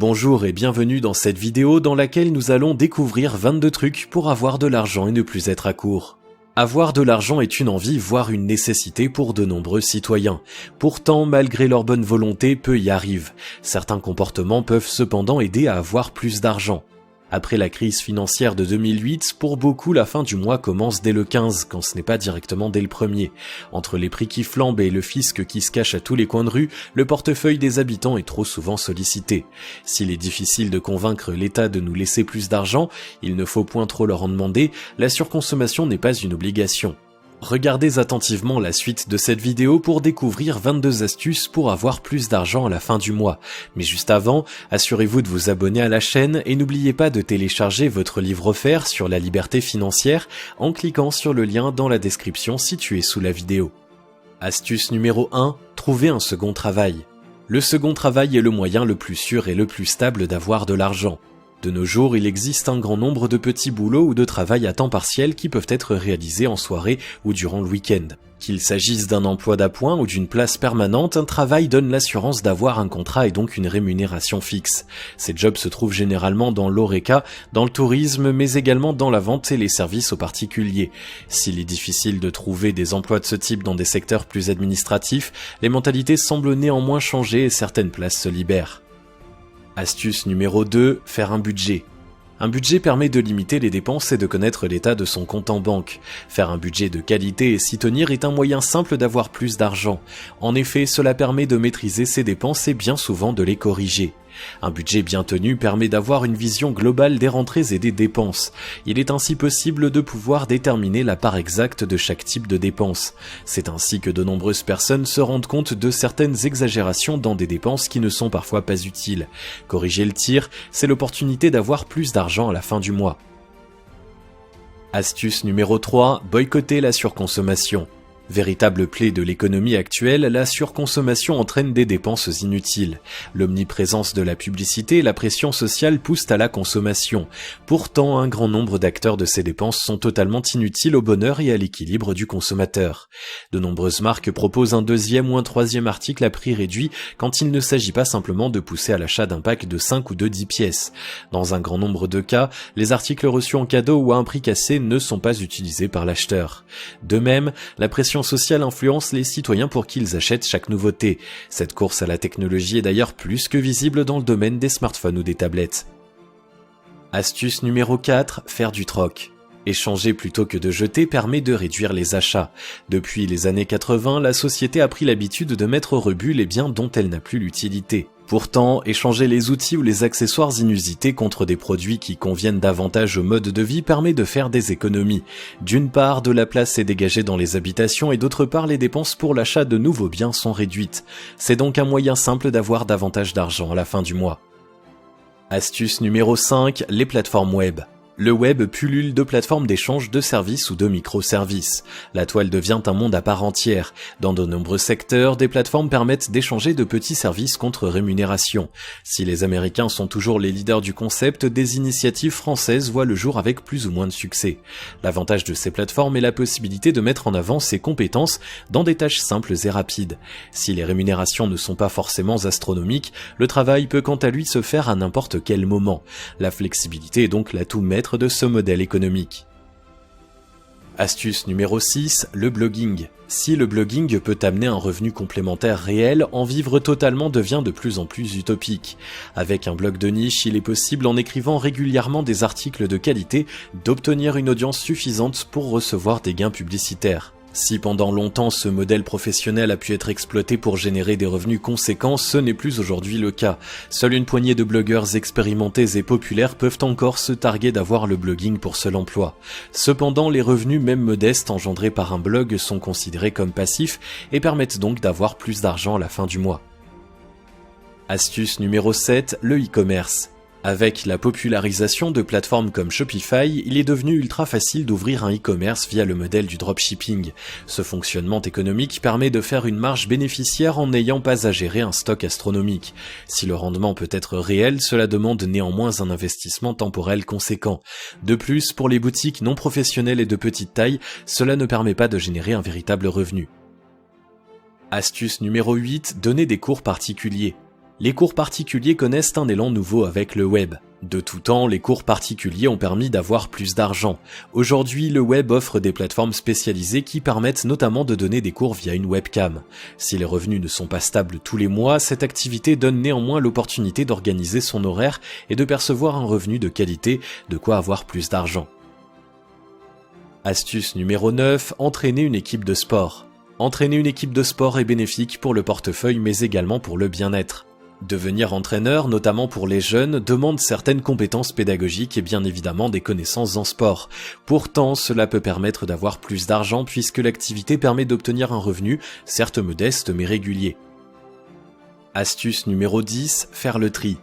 Bonjour et bienvenue dans cette vidéo dans laquelle nous allons découvrir 22 trucs pour avoir de l'argent et ne plus être à court. Avoir de l'argent est une envie, voire une nécessité pour de nombreux citoyens. Pourtant, malgré leur bonne volonté, peu y arrivent. Certains comportements peuvent cependant aider à avoir plus d'argent. Après la crise financière de 2008, pour beaucoup la fin du mois commence dès le 15, quand ce n'est pas directement dès le 1er. Entre les prix qui flambent et le fisc qui se cache à tous les coins de rue, le portefeuille des habitants est trop souvent sollicité. S'il est difficile de convaincre l'État de nous laisser plus d'argent, il ne faut point trop leur en demander, la surconsommation n'est pas une obligation. Regardez attentivement la suite de cette vidéo pour découvrir 22 astuces pour avoir plus d'argent à la fin du mois. Mais juste avant, assurez-vous de vous abonner à la chaîne et n'oubliez pas de télécharger votre livre offert sur la liberté financière en cliquant sur le lien dans la description situé sous la vidéo. Astuce numéro 1, trouver un second travail. Le second travail est le moyen le plus sûr et le plus stable d'avoir de l'argent. De nos jours, il existe un grand nombre de petits boulots ou de travail à temps partiel qui peuvent être réalisés en soirée ou durant le week-end. Qu'il s'agisse d'un emploi d'appoint ou d'une place permanente, un travail donne l'assurance d'avoir un contrat et donc une rémunération fixe. Ces jobs se trouvent généralement dans l'horeca, dans le tourisme, mais également dans la vente et les services aux particuliers. S'il est difficile de trouver des emplois de ce type dans des secteurs plus administratifs, les mentalités semblent néanmoins changer et certaines places se libèrent. Astuce numéro 2, faire un budget. Un budget permet de limiter les dépenses et de connaître l'état de son compte en banque. Faire un budget de qualité et s'y tenir est un moyen simple d'avoir plus d'argent. En effet, cela permet de maîtriser ses dépenses et bien souvent de les corriger. Un budget bien tenu permet d'avoir une vision globale des rentrées et des dépenses. Il est ainsi possible de pouvoir déterminer la part exacte de chaque type de dépense. C'est ainsi que de nombreuses personnes se rendent compte de certaines exagérations dans des dépenses qui ne sont parfois pas utiles. Corriger le tir, c'est l'opportunité d'avoir plus d'argent à la fin du mois. Astuce numéro 3, boycotter la surconsommation. Véritable plaie de l'économie actuelle, la surconsommation entraîne des dépenses inutiles. L'omniprésence de la publicité et la pression sociale poussent à la consommation. Pourtant, un grand nombre d'acteurs de ces dépenses sont totalement inutiles au bonheur et à l'équilibre du consommateur. De nombreuses marques proposent un deuxième ou un troisième article à prix réduit quand il ne s'agit pas simplement de pousser à l'achat d'un pack de 5 ou de 10 pièces. Dans un grand nombre de cas, les articles reçus en cadeau ou à un prix cassé ne sont pas utilisés par l'acheteur. De même, la pression sociale influence les citoyens pour qu'ils achètent chaque nouveauté. Cette course à la technologie est d'ailleurs plus que visible dans le domaine des smartphones ou des tablettes. Astuce numéro 4, faire du troc. Échanger plutôt que de jeter permet de réduire les achats. Depuis les années 80, la société a pris l'habitude de mettre au rebut les biens dont elle n'a plus l'utilité. Pourtant, échanger les outils ou les accessoires inusités contre des produits qui conviennent davantage au mode de vie permet de faire des économies. D'une part, de la place est dégagée dans les habitations et d'autre part, les dépenses pour l'achat de nouveaux biens sont réduites. C'est donc un moyen simple d'avoir davantage d'argent à la fin du mois. Astuce numéro 5, les plateformes web. Le web pullule de plateformes d'échange de services ou de microservices. La toile devient un monde à part entière. Dans de nombreux secteurs, des plateformes permettent d'échanger de petits services contre rémunération. Si les Américains sont toujours les leaders du concept, des initiatives françaises voient le jour avec plus ou moins de succès. L'avantage de ces plateformes est la possibilité de mettre en avant ses compétences dans des tâches simples et rapides. Si les rémunérations ne sont pas forcément astronomiques, le travail peut quant à lui se faire à n'importe quel moment. La flexibilité est donc l'atout maître de ce modèle économique. Astuce numéro 6, le blogging. Si le blogging peut amener un revenu complémentaire réel, en vivre totalement devient de plus en plus utopique. Avec un blog de niche, il est possible en écrivant régulièrement des articles de qualité d'obtenir une audience suffisante pour recevoir des gains publicitaires. Si pendant longtemps ce modèle professionnel a pu être exploité pour générer des revenus conséquents, ce n'est plus aujourd'hui le cas. Seule une poignée de blogueurs expérimentés et populaires peuvent encore se targuer d'avoir le blogging pour seul emploi. Cependant, les revenus même modestes engendrés par un blog sont considérés comme passifs et permettent donc d'avoir plus d'argent à la fin du mois. Astuce numéro 7, le e-commerce. Avec la popularisation de plateformes comme Shopify, il est devenu ultra facile d'ouvrir un e-commerce via le modèle du dropshipping. Ce fonctionnement économique permet de faire une marge bénéficiaire en n'ayant pas à gérer un stock astronomique. Si le rendement peut être réel, cela demande néanmoins un investissement temporel conséquent. De plus, pour les boutiques non professionnelles et de petite taille, cela ne permet pas de générer un véritable revenu. Astuce numéro 8, donner des cours particuliers. Les cours particuliers connaissent un élan nouveau avec le web. De tout temps, les cours particuliers ont permis d'avoir plus d'argent. Aujourd'hui, le web offre des plateformes spécialisées qui permettent notamment de donner des cours via une webcam. Si les revenus ne sont pas stables tous les mois, cette activité donne néanmoins l'opportunité d'organiser son horaire et de percevoir un revenu de qualité, de quoi avoir plus d'argent. Astuce numéro 9, entraîner une équipe de sport. Entraîner une équipe de sport est bénéfique pour le portefeuille mais également pour le bien-être. Devenir entraîneur, notamment pour les jeunes, demande certaines compétences pédagogiques et bien évidemment des connaissances en sport. Pourtant, cela peut permettre d'avoir plus d'argent puisque l'activité permet d'obtenir un revenu, certes modeste mais régulier. Astuce numéro 10, faire le tri.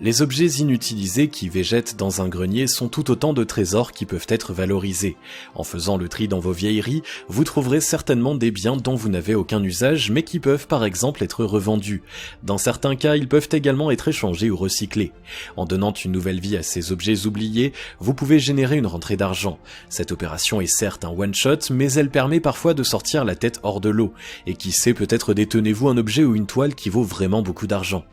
Les objets inutilisés qui végètent dans un grenier sont tout autant de trésors qui peuvent être valorisés. En faisant le tri dans vos vieilleries, vous trouverez certainement des biens dont vous n'avez aucun usage mais qui peuvent par exemple être revendus. Dans certains cas, ils peuvent également être échangés ou recyclés. En donnant une nouvelle vie à ces objets oubliés, vous pouvez générer une rentrée d'argent. Cette opération est certes un one-shot, mais elle permet parfois de sortir la tête hors de l'eau. Et qui sait, peut-être détenez-vous un objet ou une toile qui vaut vraiment beaucoup d'argent.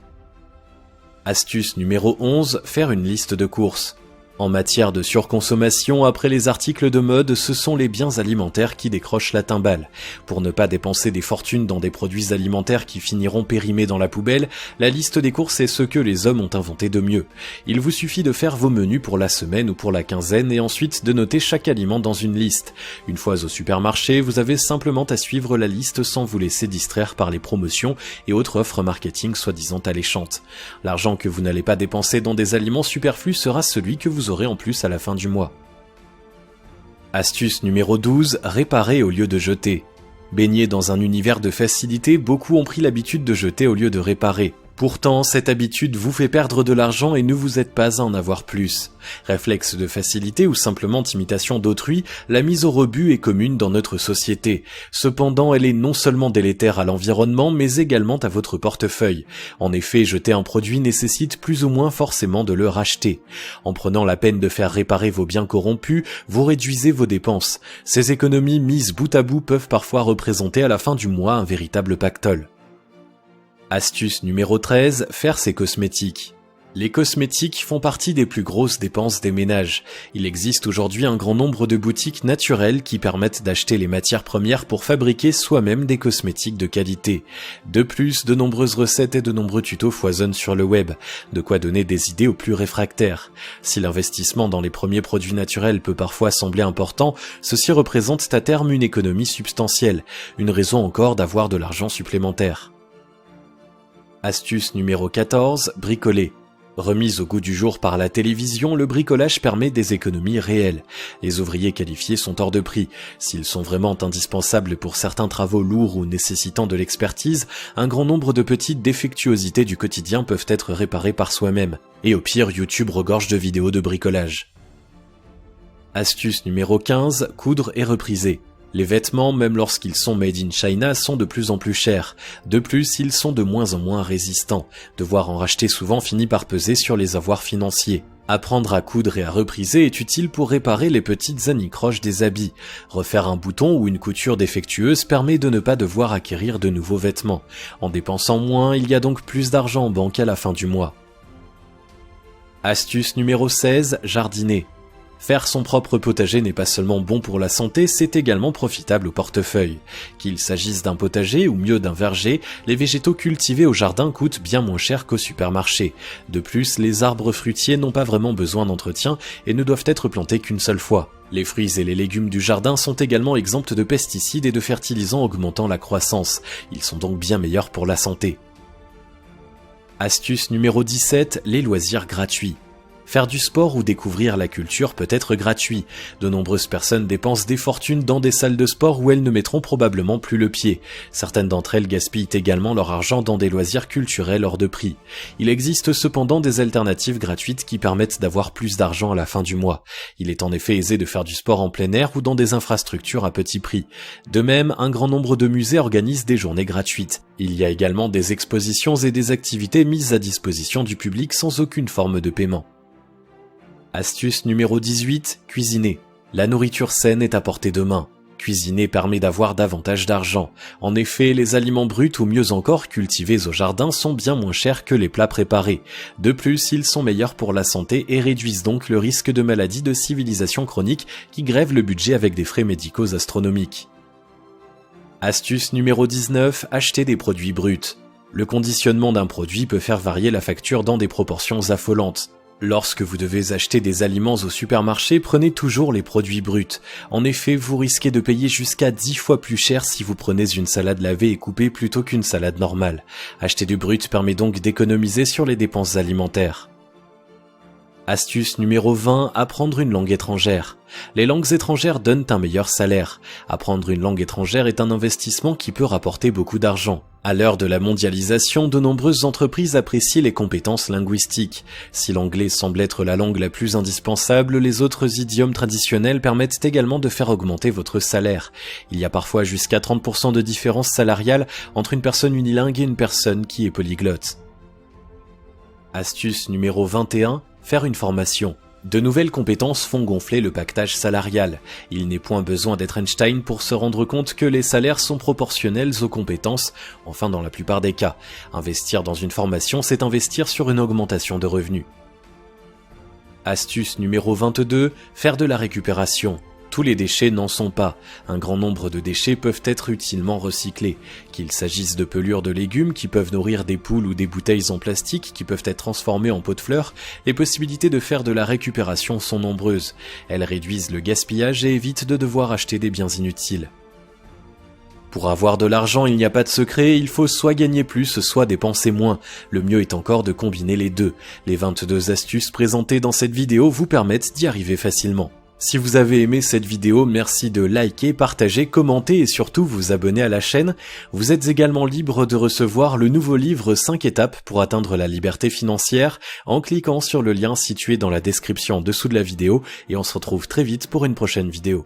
Astuce numéro 11, faire une liste de courses. En matière de surconsommation, après les articles de mode, ce sont les biens alimentaires qui décrochent la timbale. Pour ne pas dépenser des fortunes dans des produits alimentaires qui finiront périmés dans la poubelle, la liste des courses est ce que les hommes ont inventé de mieux. Il vous suffit de faire vos menus pour la semaine ou pour la quinzaine et ensuite de noter chaque aliment dans une liste. Une fois au supermarché, vous avez simplement à suivre la liste sans vous laisser distraire par les promotions et autres offres marketing soi-disant alléchantes. L'argent que vous n'allez pas dépenser dans des aliments superflus sera celui que vous aurez en plus à la fin du mois. Astuce numéro 12, réparer au lieu de jeter. Baignés dans un univers de facilité, beaucoup ont pris l'habitude de jeter au lieu de réparer. Pourtant, cette habitude vous fait perdre de l'argent et ne vous aide pas à en avoir plus. Réflexe de facilité ou simplement imitation d'autrui, la mise au rebut est commune dans notre société. Cependant, elle est non seulement délétère à l'environnement, mais également à votre portefeuille. En effet, jeter un produit nécessite plus ou moins forcément de le racheter. En prenant la peine de faire réparer vos biens corrompus, vous réduisez vos dépenses. Ces économies mises bout à bout peuvent parfois représenter à la fin du mois un véritable pactole. Astuce numéro 13, faire ses cosmétiques. Les cosmétiques font partie des plus grosses dépenses des ménages. Il existe aujourd'hui un grand nombre de boutiques naturelles qui permettent d'acheter les matières premières pour fabriquer soi-même des cosmétiques de qualité. De plus, de nombreuses recettes et de nombreux tutos foisonnent sur le web, de quoi donner des idées aux plus réfractaires. Si l'investissement dans les premiers produits naturels peut parfois sembler important, ceci représente à terme une économie substantielle, une raison encore d'avoir de l'argent supplémentaire. Astuce numéro 14, bricoler. Remise au goût du jour par la télévision, le bricolage permet des économies réelles. Les ouvriers qualifiés sont hors de prix. S'ils sont vraiment indispensables pour certains travaux lourds ou nécessitant de l'expertise, un grand nombre de petites défectuosités du quotidien peuvent être réparées par soi-même. Et au pire, YouTube regorge de vidéos de bricolage. Astuce numéro 15, coudre et repriser. Les vêtements, même lorsqu'ils sont made in China, sont de plus en plus chers. De plus, ils sont de moins en moins résistants. Devoir en racheter souvent finit par peser sur les avoirs financiers. Apprendre à coudre et à repriser est utile pour réparer les petites anicroches des habits. Refaire un bouton ou une couture défectueuse permet de ne pas devoir acquérir de nouveaux vêtements. En dépensant moins, il y a donc plus d'argent en banque à la fin du mois. Astuce numéro 16, jardiner. Faire son propre potager n'est pas seulement bon pour la santé, c'est également profitable au portefeuille. Qu'il s'agisse d'un potager ou mieux d'un verger, les végétaux cultivés au jardin coûtent bien moins cher qu'au supermarché. De plus, les arbres fruitiers n'ont pas vraiment besoin d'entretien et ne doivent être plantés qu'une seule fois. Les fruits et les légumes du jardin sont également exempts de pesticides et de fertilisants augmentant la croissance. Ils sont donc bien meilleurs pour la santé. Astuce numéro 17, les loisirs gratuits. Faire du sport ou découvrir la culture peut être gratuit. De nombreuses personnes dépensent des fortunes dans des salles de sport où elles ne mettront probablement plus le pied. Certaines d'entre elles gaspillent également leur argent dans des loisirs culturels hors de prix. Il existe cependant des alternatives gratuites qui permettent d'avoir plus d'argent à la fin du mois. Il est en effet aisé de faire du sport en plein air ou dans des infrastructures à petit prix. De même, un grand nombre de musées organisent des journées gratuites. Il y a également des expositions et des activités mises à disposition du public sans aucune forme de paiement. Astuce numéro 18, cuisiner. La nourriture saine est à portée de main. Cuisiner permet d'avoir davantage d'argent. En effet, les aliments bruts ou mieux encore cultivés au jardin sont bien moins chers que les plats préparés. De plus, ils sont meilleurs pour la santé et réduisent donc le risque de maladies de civilisation chronique qui grèvent le budget avec des frais médicaux astronomiques. Astuce numéro 19, acheter des produits bruts. Le conditionnement d'un produit peut faire varier la facture dans des proportions affolantes. Lorsque vous devez acheter des aliments au supermarché, prenez toujours les produits bruts. En effet, vous risquez de payer jusqu'à 10 fois plus cher si vous prenez une salade lavée et coupée plutôt qu'une salade normale. Acheter du brut permet donc d'économiser sur les dépenses alimentaires. Astuce numéro 20, apprendre une langue étrangère. Les langues étrangères donnent un meilleur salaire. Apprendre une langue étrangère est un investissement qui peut rapporter beaucoup d'argent. À l'heure de la mondialisation, de nombreuses entreprises apprécient les compétences linguistiques. Si l'anglais semble être la langue la plus indispensable, les autres idiomes traditionnels permettent également de faire augmenter votre salaire. Il y a parfois jusqu'à 30% de différence salariale entre une personne unilingue et une personne qui est polyglotte. Astuce numéro 21, faire une formation. De nouvelles compétences font gonfler le pactage salarial. Il n'est point besoin d'être Einstein pour se rendre compte que les salaires sont proportionnels aux compétences, enfin dans la plupart des cas. Investir dans une formation, c'est investir sur une augmentation de revenus. Astuce numéro 22, faire de la récupération. Tous les déchets n'en sont pas. Un grand nombre de déchets peuvent être utilement recyclés. Qu'il s'agisse de pelures de légumes qui peuvent nourrir des poules ou des bouteilles en plastique qui peuvent être transformées en pots de fleurs, les possibilités de faire de la récupération sont nombreuses. Elles réduisent le gaspillage et évitent de devoir acheter des biens inutiles. Pour avoir de l'argent, il n'y a pas de secret, il faut soit gagner plus, soit dépenser moins. Le mieux est encore de combiner les deux. Les 22 astuces présentées dans cette vidéo vous permettent d'y arriver facilement. Si vous avez aimé cette vidéo, merci de liker, partager, commenter et surtout vous abonner à la chaîne. Vous êtes également libre de recevoir le nouveau livre 5 étapes pour atteindre la liberté financière en cliquant sur le lien situé dans la description en dessous de la vidéo et on se retrouve très vite pour une prochaine vidéo.